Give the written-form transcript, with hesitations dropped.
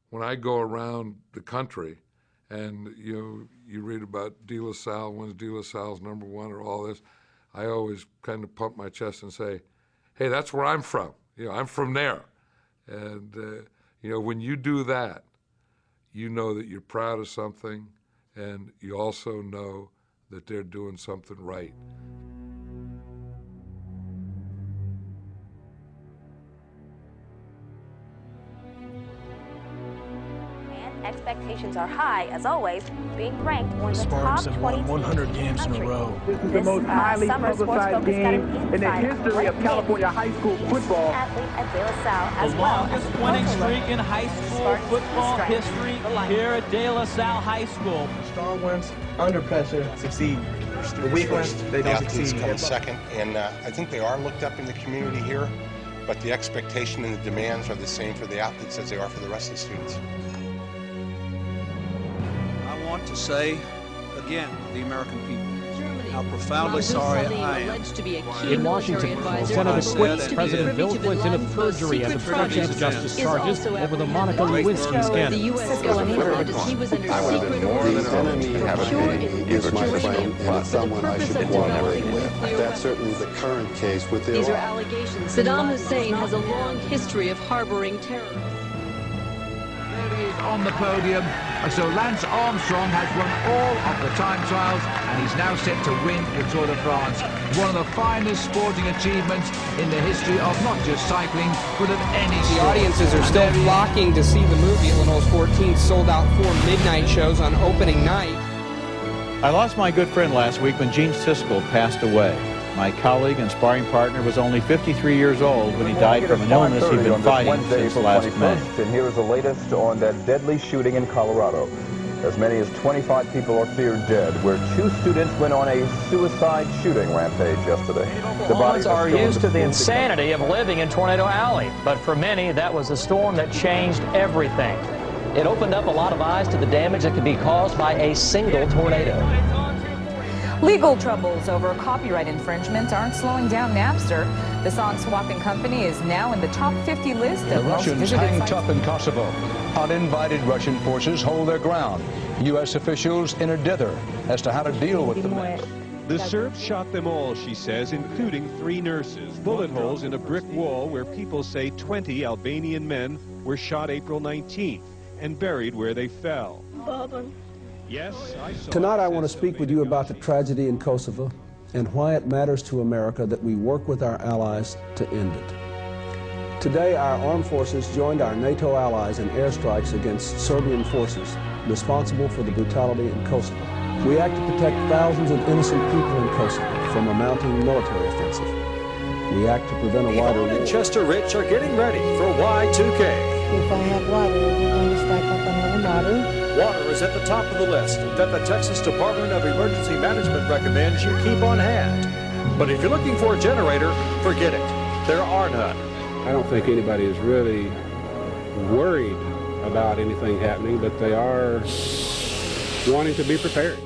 when I go around the country and you read about De La Salle, when's De La Salle's #1 or all this, I always kind of pump my chest and say, hey, that's where I'm from. I'm from there. And, when you do that, you know that you're proud of something, and you also know that they're doing something right. Expectations are high, as always, being ranked one of the top Spartans have 20 won 100 games in a row. This is the most highly publicized game in the history of California high school football. Athlete at De La Salle, as The well as longest a winning closer streak look in high school Spartans football strike. history here at De La Salle High School. Strong ones, under pressure, succeed. The weak ones, they don't athletes succeed. come second, and I think they are looked up in the community here, but the expectation and the demands are the same for the athletes as they are for the rest of the students. I want to say, again, the American people, how profoundly sorry I am. In Washington, Senator quits President Bill Clinton of perjury and obstruction of justice charges over the Monica Lewinsky scandal. The U.S. alleged he was under secret orders. The enemy is my friend and someone I should cooperate with. That's certainly the current case with These are Iran. allegations. Saddam Hussein has a long history of harboring terrorists. On the podium, so Lance Armstrong has won all of the time trials and he's now set to win the Tour de France. One of the finest sporting achievements in the history of not just cycling, but of any sport. The audiences are still flocking to see the movie. Illinois 14 sold out 4 midnight shows on opening night. I lost my good friend last week when Gene Siskel passed away. My colleague and sparring partner was only 53 years old when he died from an illness he'd been fighting since last May. And here is the latest on that deadly shooting in Colorado. As many as 25 people are feared dead, where 2 students went on a suicide shooting rampage yesterday. The bodies are used to the insanity of living in Tornado Alley, but for many, that was a storm that changed everything. It opened up a lot of eyes to the damage that could be caused by a single tornado. Legal troubles over copyright infringement aren't slowing down Napster. The song-swapping company is now in the top 50 list of most visited hang sites. tough in Kosovo. Uninvited Russian forces hold their ground. U.S. officials in a dither as to how to deal with the mess. The Serbs shot them all, she says, including 3 nurses. Bullet holes in a brick wall where people say 20 Albanian men were shot April 19th and buried where they fell. Yes, Tonight I want to speak with you about the tragedy in Kosovo and why it matters to America that we work with our allies to end it. Today our armed forces joined our NATO allies in airstrikes against Serbian forces responsible for the brutality in Kosovo. We act to protect thousands of innocent people in Kosovo from a mounting military offensive. We act to prevent a wider war. and Chester Rich are getting ready for Y2K. If I have water, we're going to stack up on water. Water is at the top of the list that the Texas Department of Emergency Management recommends you keep on hand. But if you're looking for a generator, forget it. There are none. I don't think anybody is really worried about anything happening, but they are wanting to be prepared.